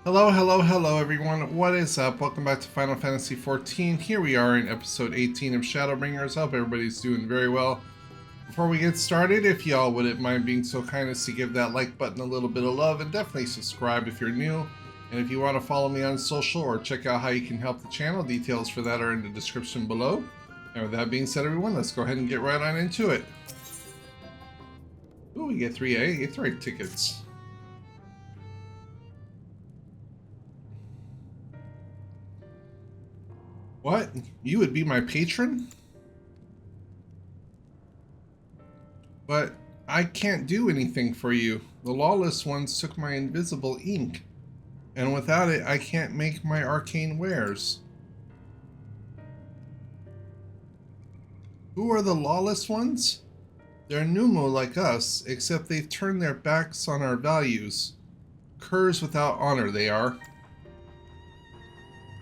Hello, hello, hello everyone. What is up? Welcome back to Final Fantasy XIV. Here we are in episode 18 of Shadowbringers. Hope everybody's doing very well. Before we get started, if y'all wouldn't mind being so kind as to give that like button a little bit of love and definitely subscribe if you're new. And if you want to follow me on social or check out how you can help the channel, details for that are in the description below. And with that being said, everyone, let's go ahead and get right on into it. Ooh, we get 3 Aetheryte tickets. What? You would be my patron? But I can't do anything for you. The lawless ones took my invisible ink, and without it I can't make my arcane wares. Who are the lawless ones? They're Numo like us, except they've turned their backs on our values. Curs without honor they are.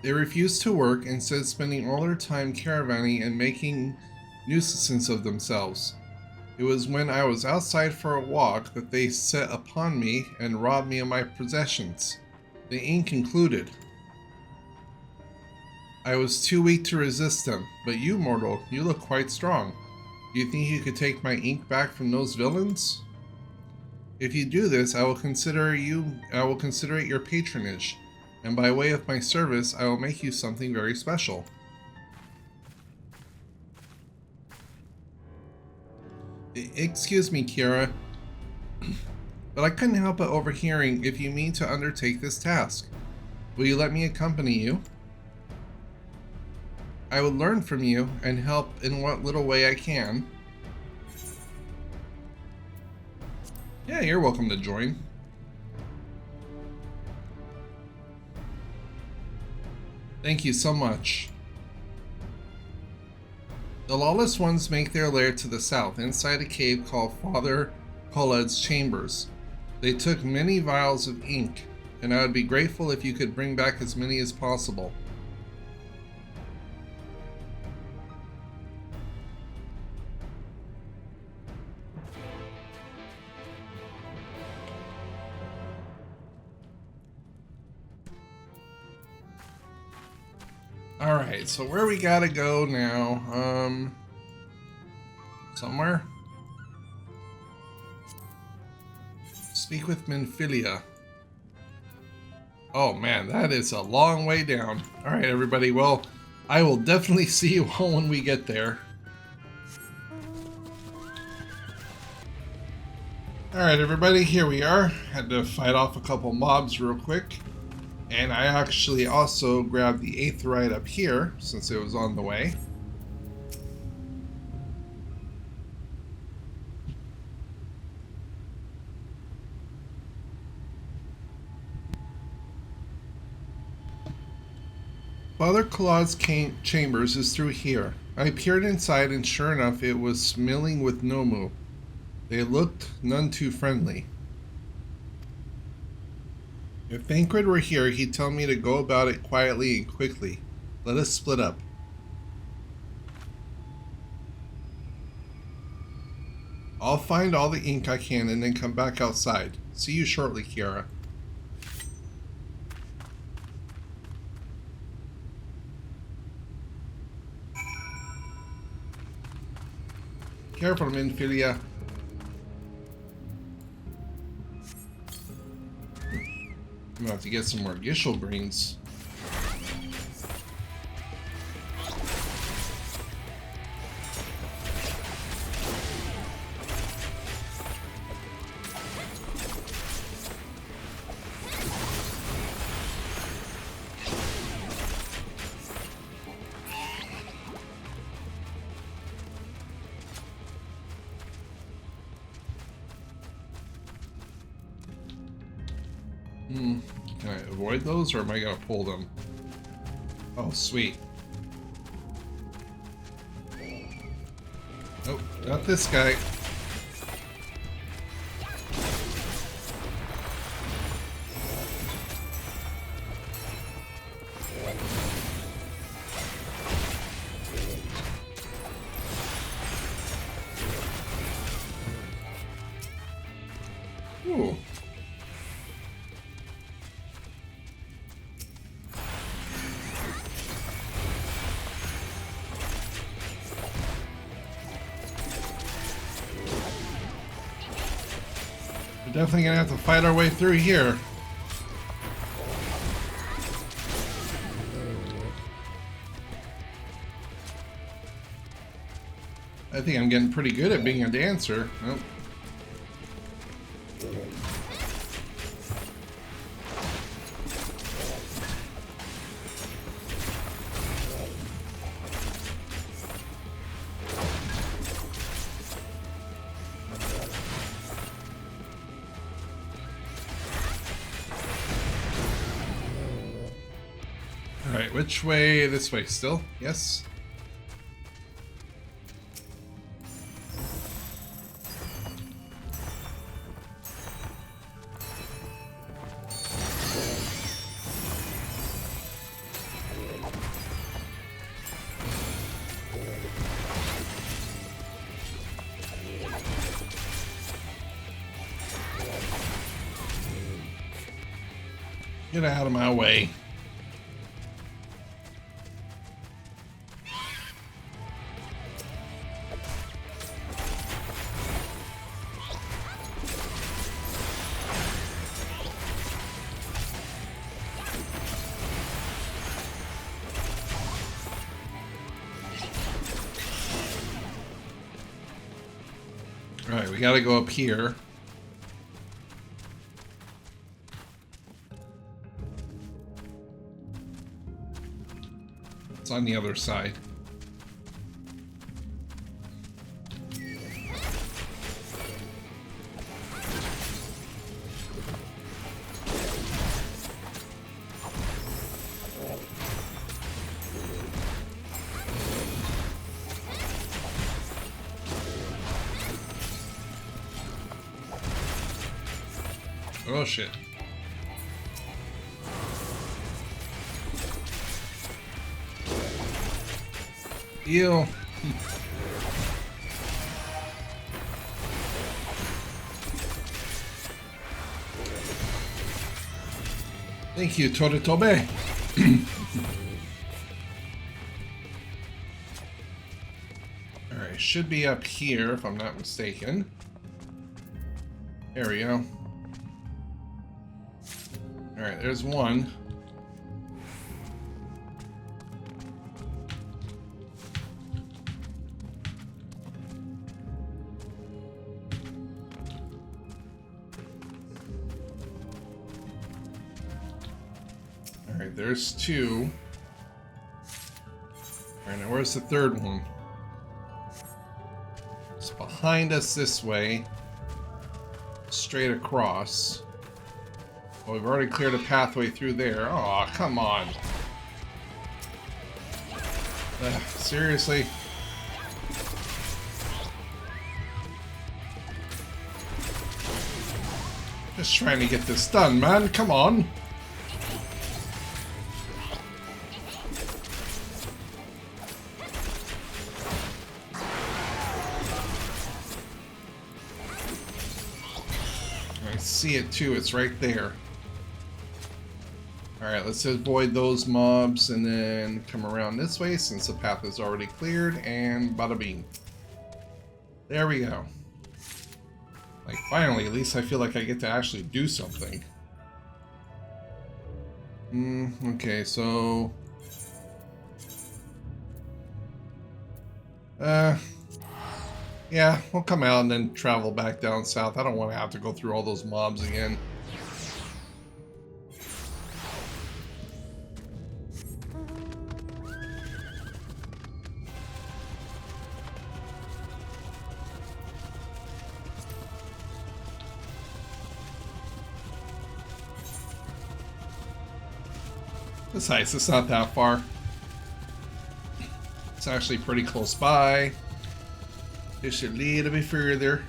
They refuse to work, instead spending all their time caravanning and making nuisances of themselves. It was when I was outside for a walk that they set upon me and robbed me of my possessions, the ink included. I was too weak to resist them, but you, mortal, you look quite strong. Do you think you could take my ink back from those villains? If you do this, I will consider it your patronage. And by way of my service, I will make you something very special. Excuse me, Kira, but I couldn't help but overhearing if you mean to undertake this task. Will you let me accompany you? I would learn from you and help in what little way I can. Yeah, you're welcome to join. Thank you so much. The lawless ones make their lair to the south, inside a cave called Father Koled's Chambers. They took many vials of ink, and I would be grateful if you could bring back as many as possible. Alright, so where we gotta go now? Somewhere? Speak with Minfilia. Oh man, that is a long way down. Alright everybody, well, I will definitely see you all when we get there. Alright everybody, here we are. Had to fight off a couple mobs real quick. And I actually also grabbed the Aetheryte up here, since it was on the way. Father Claude's chambers is through here. I peered inside and sure enough it was smelling with Nomu. They looked none too friendly. If Thancred were here, he'd tell me to go about it quietly and quickly. Let us split up. I'll find all the ink I can and then come back outside. See you shortly, Kiara. Careful, Minfilia. I'm gonna have to get some more Gishel greens. Can I avoid those, or am I gonna pull them? Oh, sweet. Nope, not this guy. Ooh. Definitely gonna have to fight our way through here. I think I'm getting pretty good at being a dancer. Nope. Alright, which way? This way still? Yes? Get out of my way. Alright, we gotta go up here. It's on the other side. Oh shit. Ew. Thank you, Toritobe. Alright, should be up here if I'm not mistaken. There we go. Alright, there's one. Alright, there's two. Alright, now where's the third one? It's behind us this way. Straight across. Well, we've already cleared a pathway through there. Oh, come on. Seriously? Just trying to get this done, man. Come on. I see it too. It's right there. Alright, let's avoid those mobs and then come around this way since the path is already cleared, and bada bing. There we go. Like, finally, at least I feel like I get to actually do something. Okay, so... yeah, we'll come out and then travel back down south. I don't want to have to go through all those mobs again. Besides, it's not that far. It's actually pretty close by. Just a little bit further.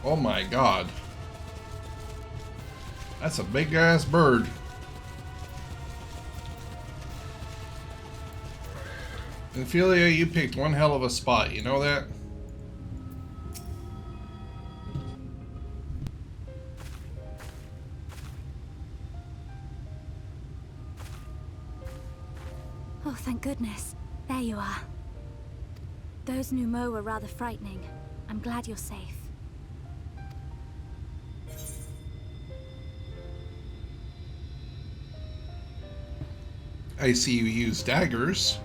Oh my god. That's a big ass bird. Ophelia, you picked one hell of a spot, you know that? Oh, thank goodness. There you are. Those pneumo were rather frightening. I'm glad you're safe. I see you use daggers.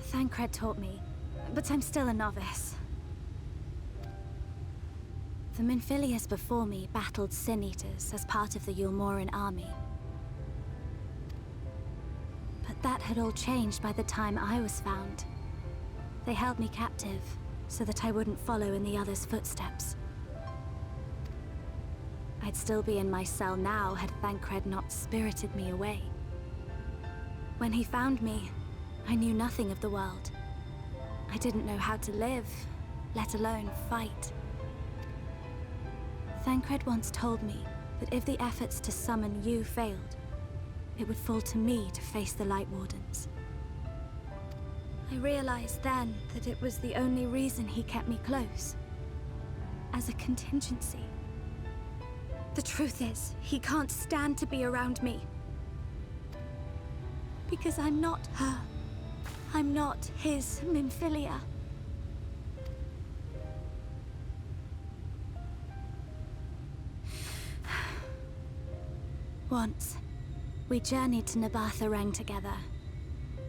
Thancred taught me, but I'm still a novice. The Minfilius before me battled Sin Eaters as part of the Yulmoran army. But that had all changed by the time I was found. They held me captive, so that I wouldn't follow in the others' footsteps. I'd still be in my cell now had Thancred not spirited me away. When he found me, I knew nothing of the world. I didn't know how to live, let alone fight. Thancred once told me that if the efforts to summon you failed, it would fall to me to face the Light Wardens. I realized then that it was the only reason he kept me close. As a contingency. The truth is, he can't stand to be around me. Because I'm not her. I'm not his Minfilia. Once, we journeyed to Nabatha Reng together.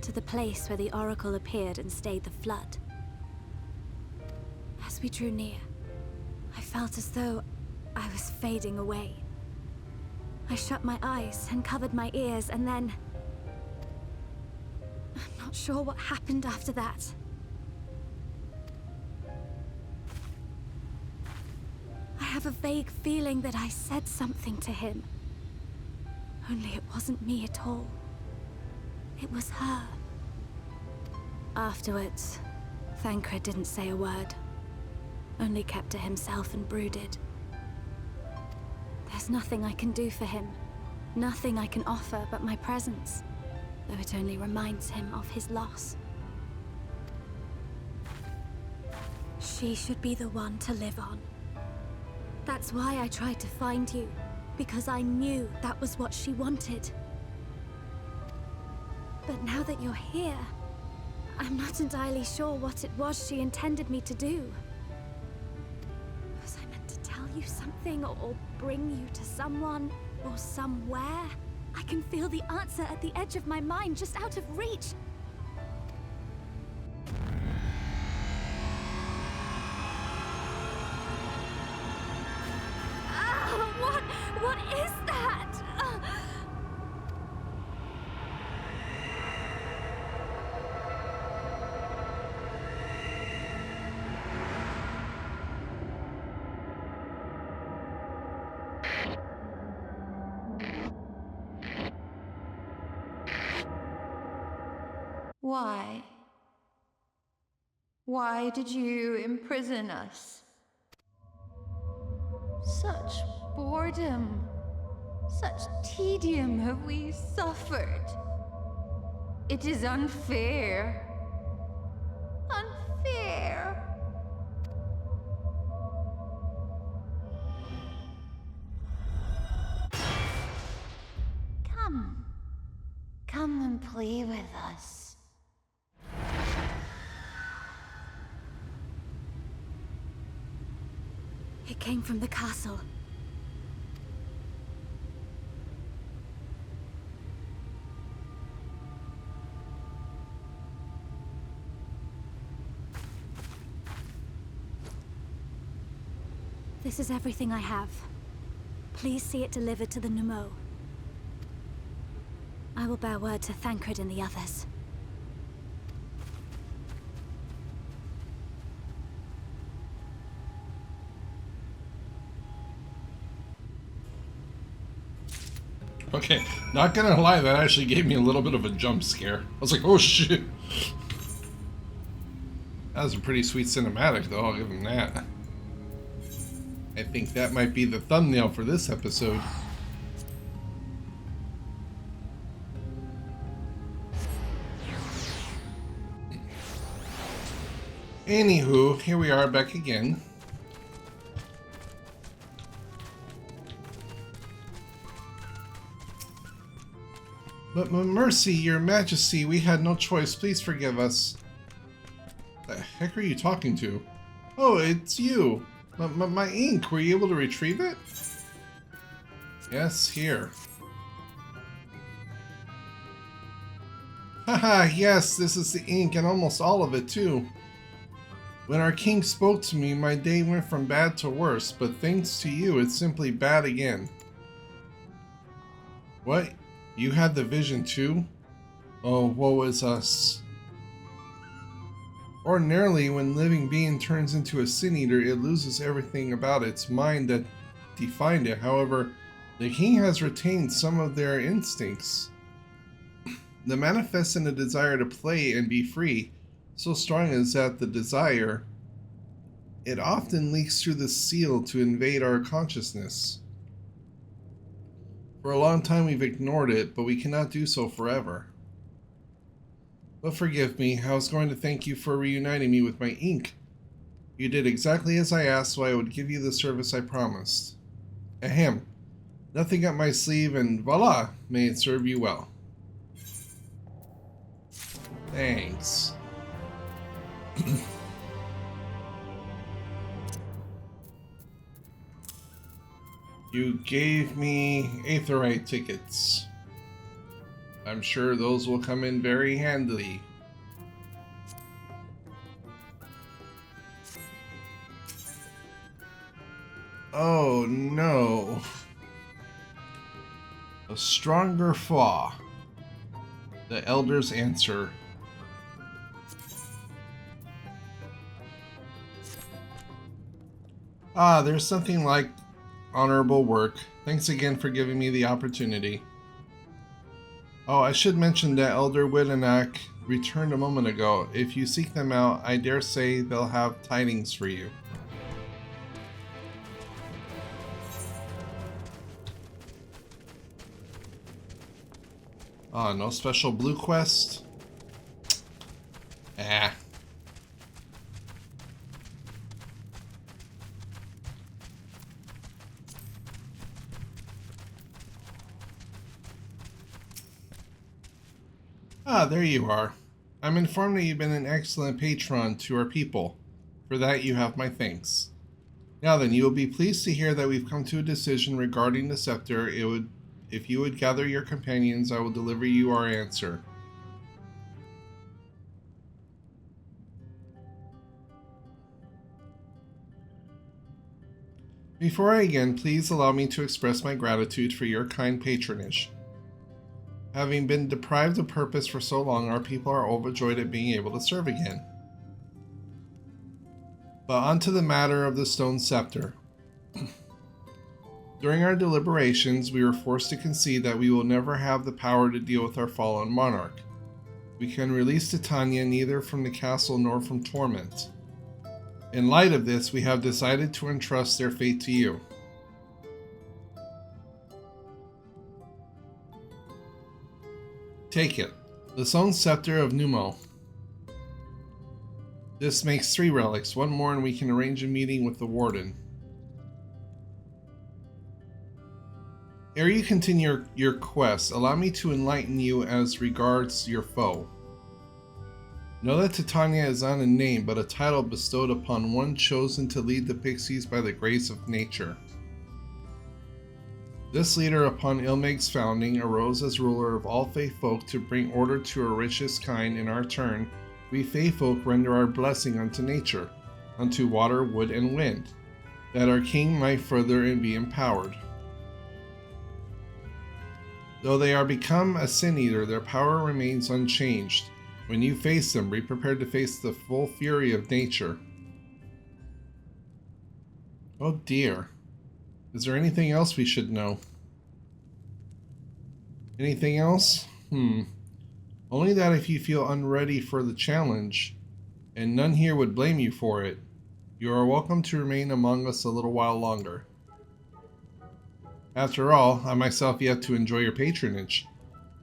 To the place where the Oracle appeared and stayed the flood. As we drew near, I felt as though I was fading away. I shut my eyes and covered my ears, and then... I'm not sure what happened after that. I have a vague feeling that I said something to him. Only it wasn't me at all. It was her. Afterwards, Thancred didn't say a word. Only kept to himself and brooded. There's nothing I can do for him. Nothing I can offer but my presence. Though it only reminds him of his loss. She should be the one to live on. That's why I tried to find you. Because I knew that was what she wanted. But now that you're here, I'm not entirely sure what it was she intended me to do. Was I meant to tell you something, or bring you to someone, or somewhere? I can feel the answer at the edge of my mind, just out of reach. What is that? Why? Why did you imprison us? Such boredom, such tedium have we suffered. It is unfair. Unfair. Come. Come and play with us. It came from the castle. This is everything I have. Please see it delivered to the Pneumo. I will bear word to Thancred and the others. Okay, not gonna lie, that actually gave me a little bit of a jump scare. I was like, oh shit. That was a pretty sweet cinematic though, I'll give them that. I think that might be the thumbnail for this episode. Anywho, here we are back again. But mercy, your majesty, we had no choice. Please forgive us. The heck are you talking to? Oh, it's you. My ink, were you able to retrieve it? Yes, here. Haha, yes, this is the ink, and almost all of it, too. When our king spoke to me, my day went from bad to worse, but thanks to you, it's simply bad again. What? You had the vision, too? Oh, woe is us. Ordinarily, when living being turns into a sin eater, it loses everything about its mind that defined it. However, the king has retained some of their instincts. The manifest in a desire to play and be free, so strong is that the desire, it often leaks through the seal to invade our consciousness. For a long time we've ignored it, but we cannot do so forever. But forgive me, I was going to thank you for reuniting me with my ink. You did exactly as I asked, so I would give you the service I promised. Ahem. Nothing up my sleeve, and voila, may it serve you well. Thanks. You gave me Aetheryte tickets. I'm sure those will come in very handily. Oh no. A stronger flaw. The Elder's answer. Ah, there's something like honorable work. Thanks again for giving me the opportunity. Oh, I should mention that Elder Widenak returned a moment ago. If you seek them out, I dare say they'll have tidings for you. Ah, no special blue quest? Ah. Ah, there you are. I'm informed that you've been an excellent patron to our people. For that you have my thanks. Now then, you will be pleased to hear that we've come to a decision regarding the scepter. If you would gather your companions, I will deliver you our answer. Before I begin, please allow me to express my gratitude for your kind patronage. Having been deprived of purpose for so long, our people are overjoyed at being able to serve again. But on to the matter of the stone scepter. During our deliberations, we were forced to concede that we will never have the power to deal with our fallen monarch. We can release Titania neither from the castle nor from torment. In light of this, we have decided to entrust their fate to you. Take it. The stone scepter of Numo. This makes 3 relics, 1 more and we can arrange a meeting with the warden. Ere you continue your quest, allow me to enlighten you as regards your foe. Know that Titania is not a name, but a title bestowed upon one chosen to lead the pixies by the grace of nature. This leader, upon Ilmeg's founding, arose as ruler of all Fae folk to bring order to our richest kind. In our turn, we Fae folk render our blessing unto nature, unto water, wood, and wind, that our king might further and be empowered. Though they are become a sin eater, their power remains unchanged. When you face them, be prepared to face the full fury of nature. Oh dear. Is there anything else we should know? Anything else? Only that if you feel unready for the challenge, and none here would blame you for it, you are welcome to remain among us a little while longer. After all, I myself yet to enjoy your patronage,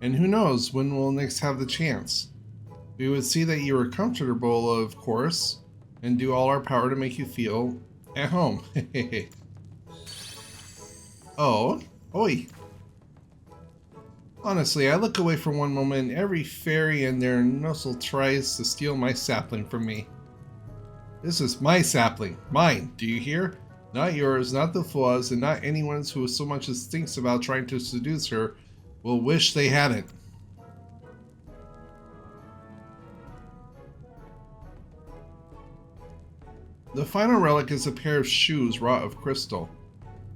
and who knows when we'll next have the chance. We would see that you are comfortable, of course, and do all our power to make you feel at home. Oh, oi. Honestly, I look away for one moment, every fairy and their nuzzle tries to steal my sapling from me. This is my sapling. Mine, do you hear? Not yours, not the flaws, and not anyone's who so much as thinks about trying to seduce her will wish they hadn't. The final relic is a pair of shoes wrought of crystal.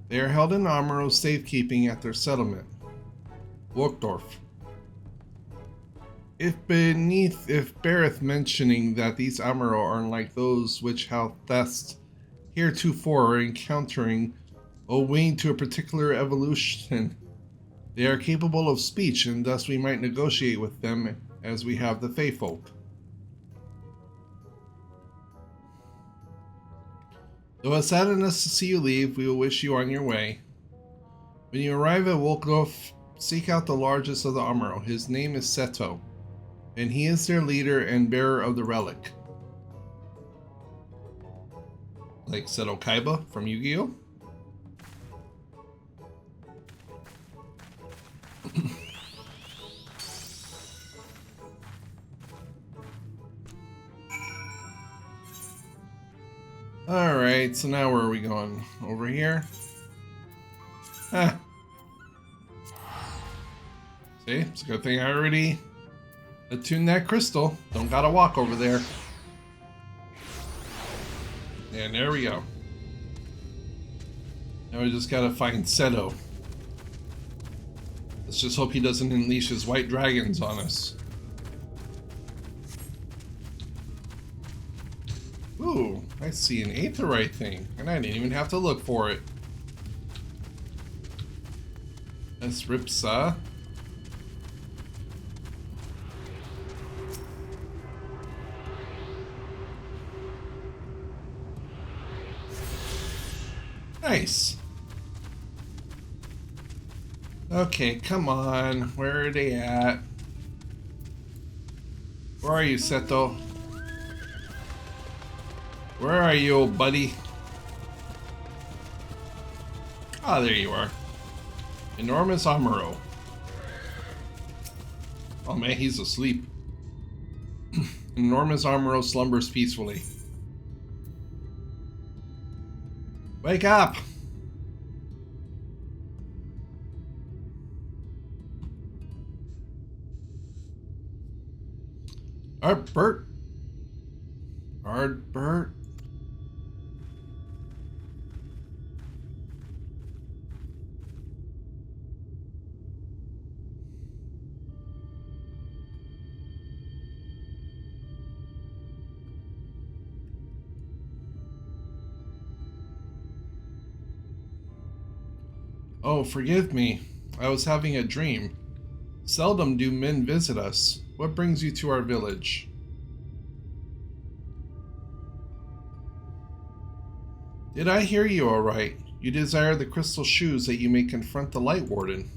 They are held in Amuro's safekeeping at their settlement, Workdorf. If beareth mentioning that these Amuro are unlike those which thou hast heretofore are encountering owing to a particular evolution. They are capable of speech, and thus we might negotiate with them as we have the Fey folk. Though it saddens us to see you leave, we will wish you on your way. When you arrive at Wolkdorf, seek out the largest of the Amuro. His name is Seto, and he is their leader and bearer of the relic. Like Seto Kaiba from Yu-Gi-Oh! Alright, so now where are we going? Over here? Ah. See, it's a good thing I already attuned that crystal. Don't gotta walk over there. And there we go. Now we just gotta find Seto. Let's just hope he doesn't unleash his white dragons on us. Ooh, I see an aetheryte thing, and I didn't even have to look for it. That's Ripsa. Nice. Okay, come on. Where are they at? Where are you, Seto? Where are you, old buddy? Ah, there you are. Enormous Amuro. Oh man, he's asleep. Enormous Amuro slumbers peacefully. Wake up! Bert. Bert. Oh, forgive me. I was having a dream. Seldom do men visit us. What brings you to our village? Did I hear you all right? You desire the crystal shoes that you may confront the Light Warden.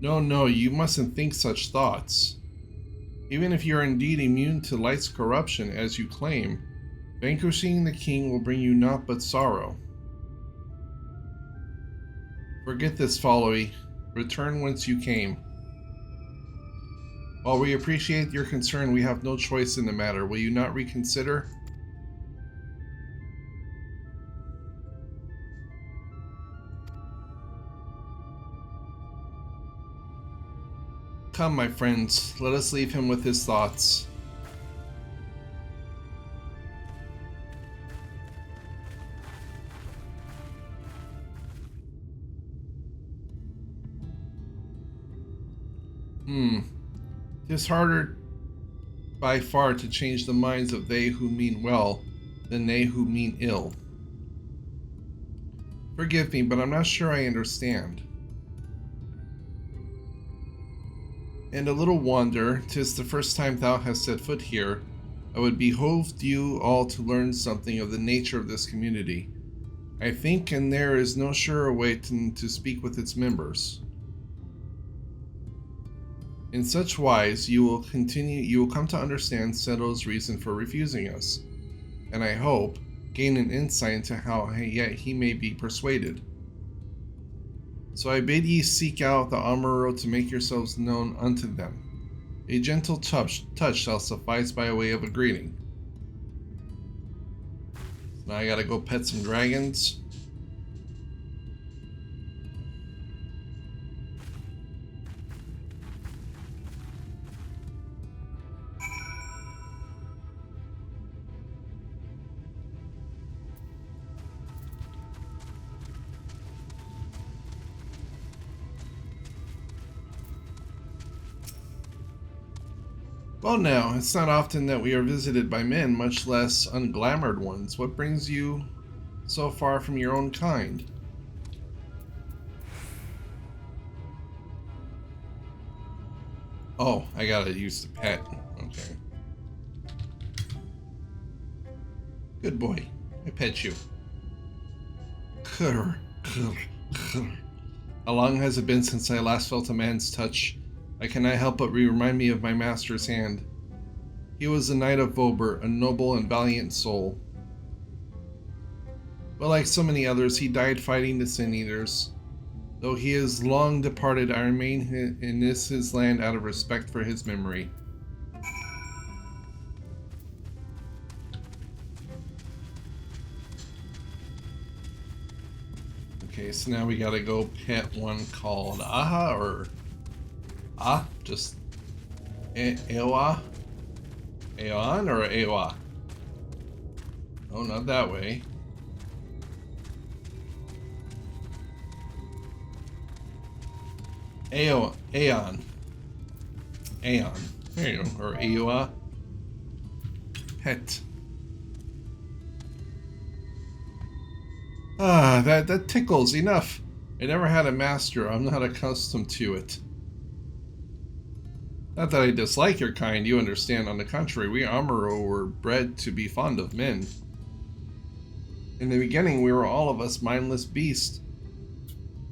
No, you mustn't think such thoughts. Even if you are indeed immune to Light's corruption, as you claim, vanquishing the king will bring you naught but sorrow. Forget this folly. Return whence you came. While we appreciate your concern, we have no choice in the matter. Will you not reconsider? Come, my friends, let us leave him with his thoughts. Tis harder by far to change the minds of they who mean well than they who mean ill. Forgive me, but I'm not sure I understand. And a little wonder, 'tis the first time thou hast set foot here. I would behoved you all to learn something of the nature of this community. I think, and there is no surer way to speak with its members. In such wise, you will come to understand Seto's reason for refusing us, and I hope, gain an insight into how yet he may be persuaded. So I bid ye seek out the Amuro to make yourselves known unto them. A gentle touch shall suffice by way of a greeting. Now I gotta go pet some dragons. Well now, it's not often that we are visited by men, much less unglamored ones. What brings you so far from your own kind? Oh, I gotta use the pet. Okay. Good boy. I pet you. How long has it been since I last felt a man's touch? I cannot help but remind me of my master's hand. He was a knight of Vobert, a noble and valiant soul. But like so many others, he died fighting the Sin Eaters. Though he is long departed, I remain in his land out of respect for his memory. Okay, so now we gotta go pet one called Aha, or just Ewa? Aeon or Ewa? Oh, not that way. Aeon. There you go. Or Ewa. Pet. Ah, that tickles. Enough. I never had a master. I'm not accustomed to it. Not that I dislike your kind, you understand. On the contrary, we Amuro were bred to be fond of men. In the beginning, we were all of us mindless beasts.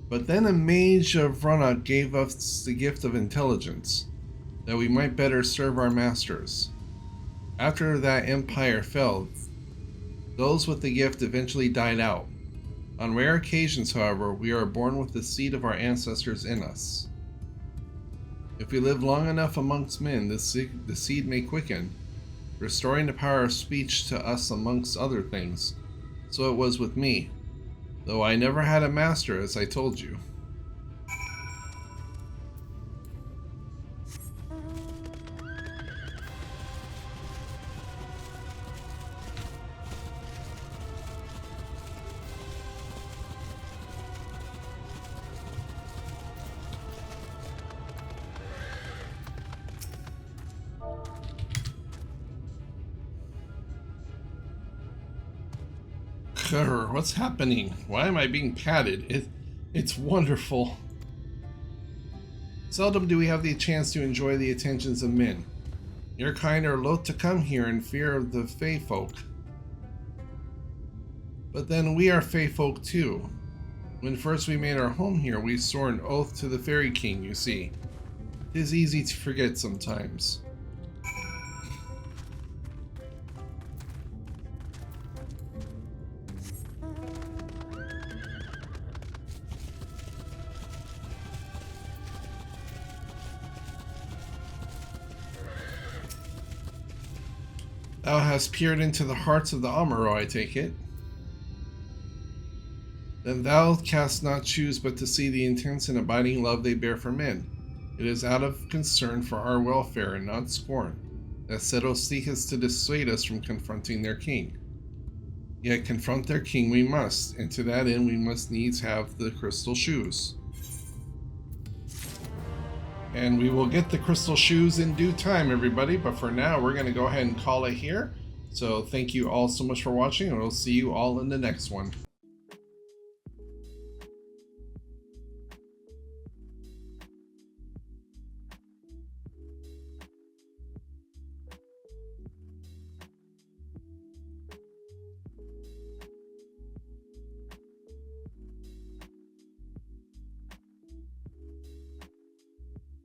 But then a mage of Runok gave us the gift of intelligence, that we might better serve our masters. After that empire fell, those with the gift eventually died out. On rare occasions, however, we are born with the seed of our ancestors in us. If we live long enough amongst men, the seed may quicken, restoring the power of speech to us amongst other things. So it was with me, though I never had a master, as I told you. What's happening? Why am I being patted? It's wonderful. Seldom do we have the chance to enjoy the attentions of men. Your kind are loath to come here in fear of the Fey folk. But then we are Fey folk too. When first we made our home here, we swore an oath to the Fairy King, you see. It is easy to forget sometimes. Thou hast peered into the hearts of the Amuro, I take it. Then thou canst not choose but to see the intense and abiding love they bear for men. It is out of concern for our welfare and not scorn that Seto seeketh to dissuade us from confronting their king. Yet confront their king we must, and to that end we must needs have the crystal shoes. And we will get the crystal shoes in due time, everybody. But for now, we're going to go ahead and call it here. So thank you all so much for watching, and we'll see you all in the next one.